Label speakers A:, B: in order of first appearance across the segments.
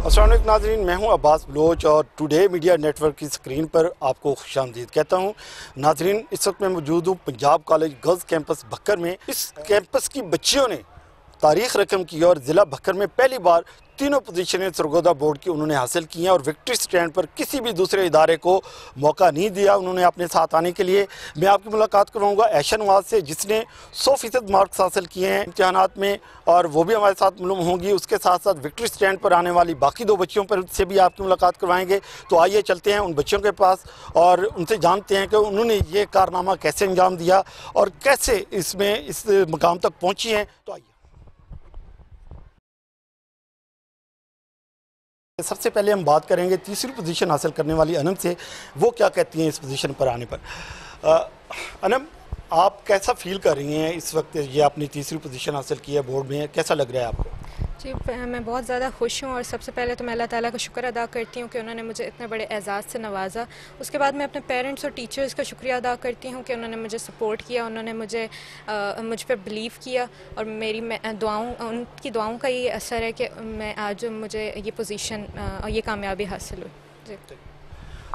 A: अस्सलाम वालेकुम नाज़रीन, मैं हूं अब्बास बलोच और टुडे मीडिया नेटवर्क की स्क्रीन पर आपको खुशामदीद कहता हूं। नाज़रीन, इस वक्त मैं मौजूद हूं Punjab college girls campus Bhakkar में। इस कैंपस की बच्चियों ने तारीख रकम की और ज़िला भक्कर में पहली बार तीनों पोजीशनें सरगोदा बोर्ड की उन्होंने हासिल की हैं और विक्ट्री स्टैंड पर किसी भी दूसरे इदारे को मौका नहीं दिया उन्होंने अपने साथ आने के लिए। मैं आपकी मुलाकात करवाऊँगा ऐशा नवाज से, जिसने 100% मार्क्स हासिल किए हैं इम्तहानात में, और वो भी हमारे साथ मालूम होंगी। उसके साथ साथ विक्ट्री स्टैंड पर आने वाली बाकी दो बच्चियों पर से भी आपकी मुलाकात करवाएंगे। तो आइए चलते हैं उन बच्चियों के पास और उनसे जानते हैं कि उन्होंने ये कारनामा कैसे अंजाम दिया और कैसे इसमें इस मकाम तक पहुँची हैं। तो आइए, सबसे पहले हम बात करेंगे तीसरी पोजीशन हासिल करने वाली अनम से। वो क्या कहती हैं इस पोजीशन पर आने पर। अनम, आप कैसा फील कर रही हैं इस वक्त? ये आपने तीसरी पोजीशन हासिल की है बोर्ड में, कैसा लग रहा है आपको?
B: जी, मैं बहुत ज़्यादा खुश हूँ और सबसे पहले तो मैं अल्लाह ताला का शुक्र अदा करती हूँ कि उन्होंने मुझे इतने बड़े एजाज़ से नवाजा। उसके बाद मैं अपने पेरेंट्स और टीचर्स का शुक्रिया अदा करती हूँ कि उन्होंने मुझे सपोर्ट किया, उन्होंने मुझ पर बिलीव किया और मेरी उनकी दुआओं का ये असर है कि मैं आज मुझे ये पोजीशन और ये कामयाबी हासिल हुई। जी,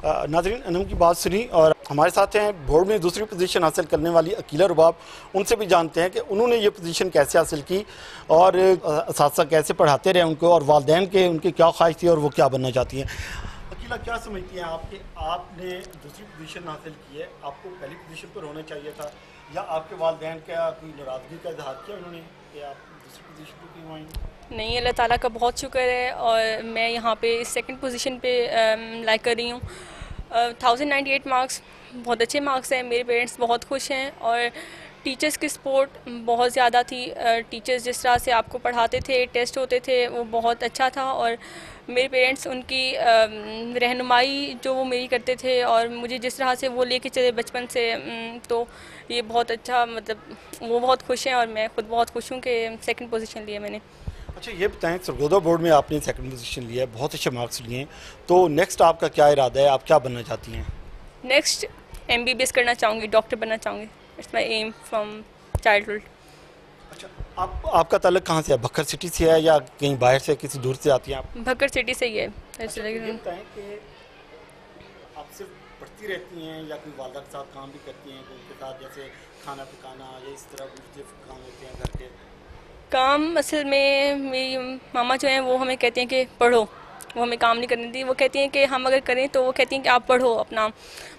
A: नाज़रीन, अनम की बात सुनी और हमारे साथ हैं बोर्ड में दूसरी पोजीशन हासिल करने वाली अकीला रुबाब। उनसे भी जानते हैं कि उन्होंने ये पोजीशन कैसे हासिल की और असातिज़ा कैसे पढ़ाते रहे उनको, और वालिदैन के उनकी क्या ख्वाहिश थी और वो क्या बनना चाहती हैं। अकीला, क्या समझती हैं आप कि आपने दूसरी पोजीशन हासिल की है, आपको पहली पोजीशन पर होना चाहिए था, या आपके वालिदैन का कोई नाराज़गी का इजहार किया उन्होंने कि आप दूसरी पोजीशन पर क्यों आई?
C: नहीं, अल्लाह ताला का बहुत शुक्र है और मैं यहाँ पे सेकंड पोजीशन पे लाइक कर रही हूँ। 1098 मार्क्स बहुत अच्छे मार्क्स हैं। मेरे पेरेंट्स बहुत खुश हैं और टीचर्स की सपोर्ट बहुत ज़्यादा थी। टीचर्स जिस तरह से आपको पढ़ाते थे, टेस्ट होते थे, वो बहुत अच्छा था और मेरे पेरेंट्स उनकी रहनुमाई जो वो मेरी करते थे और मुझे जिस तरह से वो लेके चले बचपन से, तो ये बहुत अच्छा, मतलब वो बहुत खुश हैं और मैं ख़ुद बहुत खुश हूँ कि सेकंड पोजीशन लिया मैंने।
A: अच्छा, ये बताएं, सरगोदा बोर्ड में आपने सेकंड पोजीशन लिया है, बहुत अच्छे मार्क्स लिए हैं, तो नेक्स्ट आपका क्या इरादा है? आप क्या बनना चाहती हैं?
C: नेक्स्ट MBBS करना चाहूँगी, डॉक्टर बनना चाहूँगी। It's my am from childhood.
A: अच्छा, आपका ताल्लुक कहाँ से है? भक्कर सिटी से है या कहीं बाहर से, किसी दूर से आती हैं आप?
C: भक्कर सिटी से ही है।
A: अच्छा, तो ये बताएं कि आप सिर्फ पढ़ती रहती हैं या कोई वालदा के साथ काम भी करती हैं, उनके साथ जैसे खाना पकाना या इस तरह मुख्तलिफ काम होते हैं घर के?
C: काम असल में मेरी मामा जो हैं वो हमें कहती हैं कि पढ़ो, वो हमें काम नहीं करने दी। वो कहती हैं कि हम अगर करें तो वो कहती हैं कि आप पढ़ो अपना,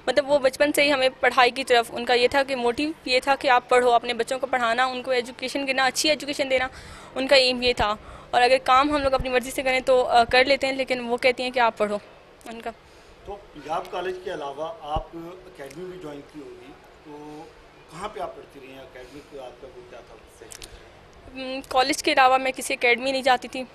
C: मतलब वो बचपन से ही हमें पढ़ाई की तरफ उनका ये था कि मोटिव ये था कि आप पढ़ो, अपने बच्चों को पढ़ाना, उनको एजुकेशन देना, अच्छी एजुकेशन देना, उनका एम ये था। और अगर काम हम लोग अपनी मर्ज़ी से करें तो कर लेते हैं, लेकिन वो कहती हैं कि आप पढ़ो उनका।
A: तो पंजाब कॉलेज के अलावा आप अकेडमी भी ज्वाइन की होगी, तो कहाँ पे आप पढ़ती रही हैं? अकेडमी का आपका वो क्या था सेशन?
C: कॉलेज के अलावा मैं किसी एकेडमी नहीं जाती थी।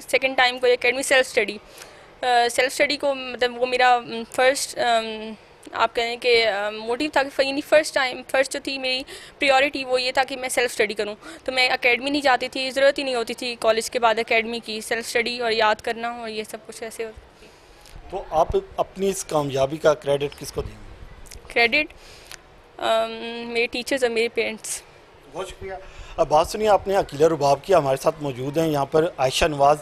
C: सेकंड टाइम को एकेडमी सेल्फ स्टडी को, मतलब वो मेरा फर्स्ट, आप कहें कि मोटिव था कि यानी फर्स्ट जो थी मेरी प्रायोरिटी वो ये था कि मैं सेल्फ स्टडी करूं। तो मैं एकेडमी नहीं जाती थी, ज़रूरत ही नहीं होती थी कॉलेज के बाद एकेडमी की। सेल्फ स्टडी और याद करना और ये सब कुछ ऐसे होता।
A: तो आप अपनी इस कामयाबी का क्रेडिट किसको देंगे?
C: क्रेडिट मेरे टीचर्स और मेरे पेरेंट्स।
A: बहुत शुक्रिया। अब बात सुनिए आपने अकीला रुबाब की, हमारे साथ मौजूद हैं यहाँ पर आयशा नवाज़।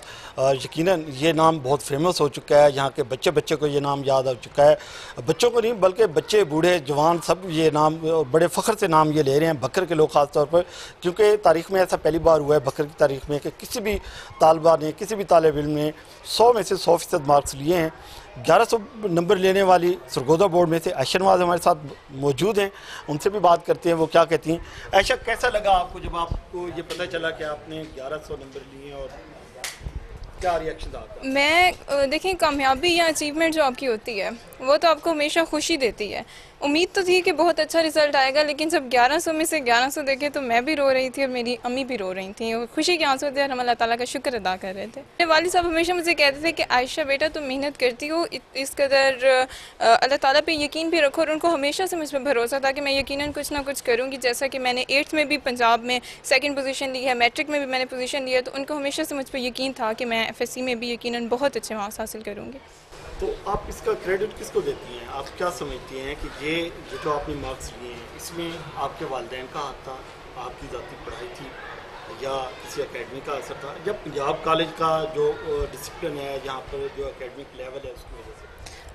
A: यकीनन ये नाम बहुत फेमस हो चुका है, यहाँ के बच्चे बच्चे को ये नाम याद हो चुका है। बच्चों को नहीं बल्कि बच्चे बूढ़े जवान सब ये नाम बड़े फ़ख्र से नाम ये ले रहे हैं, भक्कर के लोग ख़ास तौर पर, क्योंकि तारीख़ में ऐसा पहली बार हुआ है भक्कर की तारीख़ में कि किसी भी तालबा ने, किसी भी तालिब इल्म ने 100 में से 100% मार्क्स लिए हैं। 1100 नंबर लेने वाली सरगोदा बोर्ड में से आयशा नवाज़ हमारे साथ मौजूद हैं, उनसे भी बात करते हैं वो क्या कहती हैं। आयशा, कैसा लगा आपको जब आपको ये पता चला कि आपने 1100 नंबर लिए और क्या रिएक्शन था आपका?
D: मैं देखिए, कामयाबी या अचीवमेंट जो आपकी होती है वो तो आपको हमेशा खुशी देती है। उम्मीद तो थी कि बहुत अच्छा रिजल्ट आएगा, लेकिन जब 1100 में से 1100 देखे तो मैं भी रो रही थी और मेरी अम्मी भी रो रही थी और खुशी के आंसू थे और हम अल्लाह ताला का शुक्र अदा कर रहे थे। मेरे वालिद साहब हमेशा मुझे कहते थे कि आयशा बेटा तुम मेहनत करती हो, इस कदर अल्लाह ताला पे यकीन भी रखो, और उनको हमेशा से मुझ पर भरोसा था कि मैं यकीनन कुछ ना कुछ करूँगी। जैसा कि मैंने 8th में भी पंजाब में सेकेंड पोजीशन ली है, मैट्रिक में भी मैंने पोजीशन लिया, तो उनको हमेशा से मुझ पर यकीन था कि मैं FSC में भी यकीनन बहुत अच्छे मार्क्स हासिल करूँगी।
A: तो आप इसका क्रेडिट किसको देती हैं? आप क्या समझती हैं कि ये जो आपने मार्क्स लिए हैं इसमें आपके वालिदैन का हाथ था, आपकी ज़ाती पढ़ाई थी, या किसी एकेडमी का असर था, जब पंजाब कॉलेज का जो डिसिप्लिन है, यहाँ पर जो एकेडमिक लेवल है, उसकी वजह से?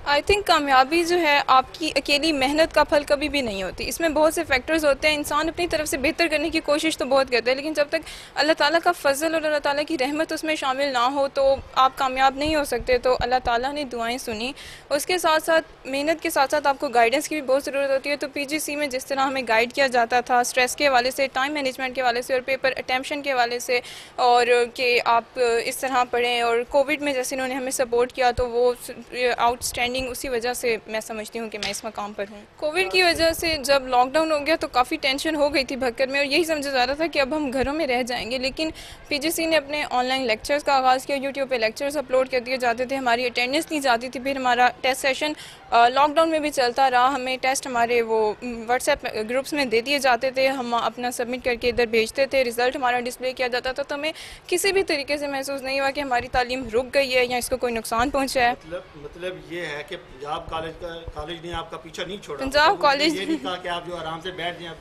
D: आई थिंक कामयाबी जो है आपकी अकेली मेहनत का फल कभी भी नहीं होती। इसमें बहुत से फैक्टर्स होते हैं। इंसान अपनी तरफ से बेहतर करने की कोशिश तो बहुत करता है, लेकिन जब तक अल्लाह ताला का फजल और अल्लाह ताला की रहमत उसमें शामिल ना हो तो आप कामयाब नहीं हो सकते। तो अल्लाह ताला ने दुआएं सुनी। उसके साथ साथ मेहनत के साथ साथ आपको गाइडेंस की भी बहुत ज़रूरत होती है। तो PGC में जिस तरह हमें गाइड किया जाता था स्ट्रेस के हवाले से, टाइम मैनेजमेंट के हवाले से और पेपर अटेम्पशन के हवाले से, और कि आप इस तरह पढ़ें, और कोविड में जैसे इन्होंने हमें सपोर्ट किया तो वो आउटस्टैंडिंग उसी वजह से मैं समझती हूँ कि मैं इस मकाम पर हूँ। कोविड की वजह से जब लॉकडाउन हो गया तो काफ़ी टेंशन हो गई थी भक्कर में, और यही समझा जा रहा था कि अब हम घरों में रह जाएंगे। लेकिन PGC ने अपने ऑनलाइन लेक्चर्स का आगाज़ किया, यूट्यूब पे लेक्चर्स अपलोड कर दिए जाते थे, हमारी अटेंडेंस ली जाती थी। फिर हमारा टेस्ट सेशन लॉकडाउन में भी चलता रहा। हमें टेस्ट हमारे वो व्हाट्सएप ग्रुप्स में दे दिए जाते थे, हम अपना सबमिट करके इधर भेजते थे, रिज़ल्ट हमारा डिस्प्ले किया जाता था। तो हमें किसी भी तरीके से महसूस नहीं हुआ कि हमारी तालीम रुक गई है या इसको कोई नुकसान पहुँचा है।
A: मतलब ये है कि पंजाब कॉलेज ने आपका पीछा नहीं छोड़ा।
D: पंजाब कॉलेज
A: ये नहीं कहा कि आप जो आराम से बैठ जाएं,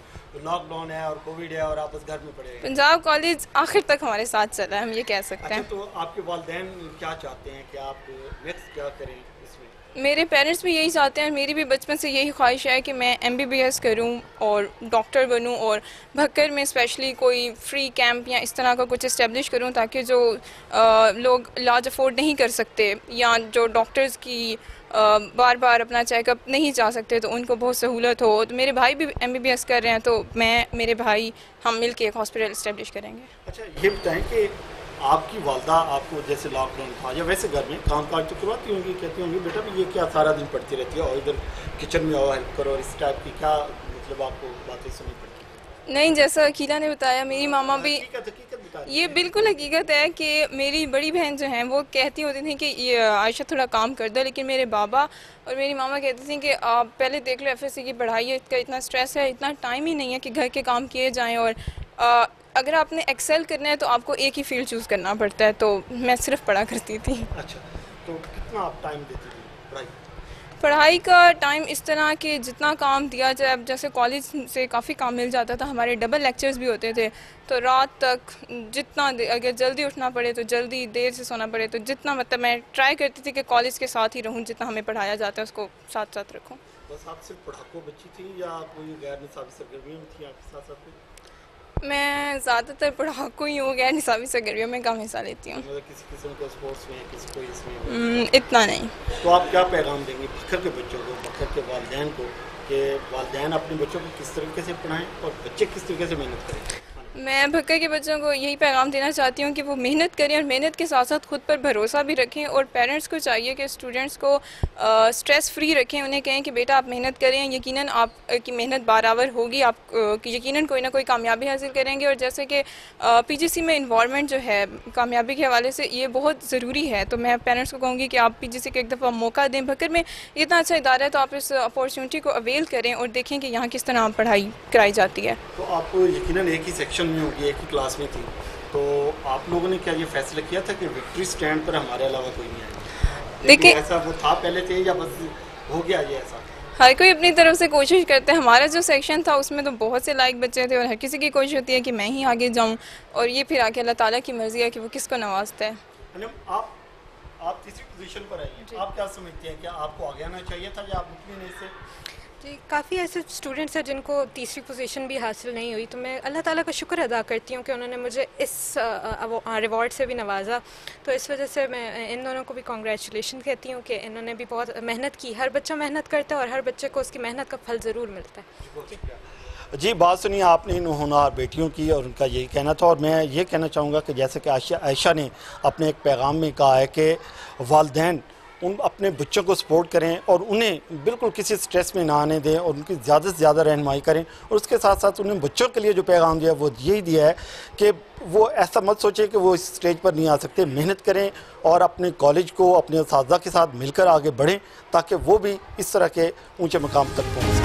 A: लॉकडाउन है और कोविड है और आप बस घर में पड़े हैं।
D: पंजाब कॉलेज आखिर तक हमारे साथ चला है, हम ये कह सकते हैं।
A: तो आपके वालिदैन क्या चाहते हैं कि आप नेक्स्ट क्या करें इसमें?
D: मेरे पेरेंट्स भी यही चाहते हैं, मेरी भी बचपन से यही ख्वाहिश है कि मैं MBBS करूं और डॉक्टर बनूं, और भक्कर में स्पेशली कोई फ्री कैंप या इस तरह का कुछ इस्टेब्लिश करूं ताकि जो लोग इलाज अफोर्ड नहीं कर सकते या जो डॉक्टर्स की बार बार अपना चेकअप नहीं जा सकते तो उनको बहुत सहूलत हो। तो मेरे भाई भी MBBS कर रहे हैं, तो मैं मेरे भाई हम मिल के एक हॉस्पिटल इस्टेब्लिश करेंगे।
A: अच्छा, ये बताएं कि आपकी वालदा आपको जैसे लॉकडाउन था या वैसे घर में काम काज तो करवाती होंगी, कहती होंगी बेटा ये क्या सारा दिन पढ़ती रहती है और इधर किचन में आओ हेल्प करो, इस टाइप की क्या मतलब आपको बातें सुननी पड़ती?
D: नहीं, जैसा अकीला ने बताया, मेरी मामा भी
A: हकीकत
D: ये बिल्कुल हकीकत है कि मेरी बड़ी बहन जो हैं वो कहती होती थी कि ये आयशा थोड़ा काम कर दो, लेकिन मेरे बाबा और मेरी मामा कहती थी कि आप पहले देख लो FSC की पढ़ाई है, इसका इतना स्ट्रेस है, इतना टाइम ही नहीं है कि घर के काम किए जाएं, और अगर आपने एक्सेल करना है तो आपको एक ही फील्ड चूज़ करना पड़ता है। तो मैं सिर्फ पढ़ा करती थी।
A: अच्छा, तो कितना आप टाइम देती थी
D: पढ़ाई का टाइम इस तरह कि जितना काम दिया जाए, अब जैसे कॉलेज से काफ़ी काम मिल जाता था, हमारे डबल लेक्चर्स भी होते थे, तो रात तक जितना अगर जल्दी उठना पड़े तो जल्दी, देर से सोना पड़े तो जितना, मतलब मैं ट्राई करती थी कि कॉलेज के साथ ही रहूं, जितना हमें पढ़ाया जाता है उसको साथ साथ रखूं।
A: बस आप सिर्फ पढ़ाकू बच्ची थी या कोई गैर निसाबी सरगर्मियाँ थी आपके साथ साथ?
D: मैं ज़्यादातर पढ़ाकू ही हूँ, गैर निसाबी सरगर्मियों में कम हिस्सा लेती हूँ।
A: किसी किस्म के स्पोर्ट्स में, किसी को इसमें
D: इतना नहीं।
A: तो आप क्या पैगाम देंगे भक्कर के बच्चों को, भक्कर के वालिदैन को, कि वालिदैन अपने बच्चों को किस तरीके से पढ़ाएं और बच्चे किस तरीके से मेहनत करें?
D: मैं भक्कर के बच्चों को यही पैगाम देना चाहती हूँ कि वो मेहनत करें और मेहनत के साथ साथ खुद पर भरोसा भी रखें, और पेरेंट्स को चाहिए कि स्टूडेंट्स को स्ट्रेस फ्री रखें। उन्हें कहें कि बेटा आप मेहनत करें, यकीनन आपकी मेहनत बराबर होगी, आप यकीनन कोई ना कोई कामयाबी हासिल करेंगे। और जैसे कि PGC में इन्वायरमेंट जो है कामयाबी के हवाले से ये बहुत ज़रूरी है, तो मैं पेरेंट्स को कहूँगी कि आप PGC को एक दफ़ा मौका दें। भक्कर में इतना अच्छा इदारा है तो आप इस अपॉर्चुनिटी को अवेल करें और देखें कि यहाँ किस तरह पढ़ाई कराई जाती है।
A: तो आप यकीनन एक ही सेक्शन में होगी, एक ही क्लास में थी, तो आप लोगों ने क्या ये फैसला किया था कि विक्ट्री स्टैंड पर हमारे अलावा कोई नहीं आएगा? देखिए, ऐसा वो था पहले थे या बस हो गया ये ऐसा?
D: हर कोई अपनी तरफ से कोशिश करता है। हमारा जो सेक्शन था उसमें तो बहुत से लायक बच्चे थे और हर किसी की कोशिश होती है कि मैं ही आगे जाऊं, और ये फिर आके अल्लाह ताला की मर्जी है कि वो किसको नवाजता है।
A: आप तीसरी पोजीशन पर आई हैं, आप क्या समझते हैं, क्या आपको आगे आना चाहिए था या आप निकली नहीं से?
B: जी, काफ़ी ऐसे स्टूडेंट्स हैं जिनको तीसरी पोजीशन भी हासिल नहीं हुई, तो मैं अल्लाह ताला का शुक्र अदा करती हूँ कि उन्होंने मुझे इस रिवॉर्ड से भी नवाजा। तो इस वजह से मैं इन दोनों को भी कॉन्ग्रेचुलेशन कहती हूँ कि इन्होंने भी बहुत मेहनत की। हर बच्चा मेहनत करता है और हर बच्चे को उसकी मेहनत का फल ज़रूर मिलता है।
A: जी, बात सुनिए आपने इन होनहार बेटियों की, और उनका यही कहना था। और मैं ये कहना चाहूँगा कि जैसे कि आयशा ने अपने एक पैगाम में कहा है कि वालिदैन उन अपने बच्चों को सपोर्ट करें और उन्हें बिल्कुल किसी स्ट्रेस में ना आने दें और उनकी ज़्यादा से ज़्यादा रहनुमाई करें। और उसके साथ साथ उन्हें बच्चों के लिए जो पैगाम दिया वो यही दिया है कि वो ऐसा मत सोचें कि वो इस स्टेज पर नहीं आ सकते। मेहनत करें और अपने कॉलेज को अपने असातिज़ा के साथ मिलकर आगे बढ़ें ताकि वो भी इस तरह के ऊंचे मकाम तक पहुँच सकें।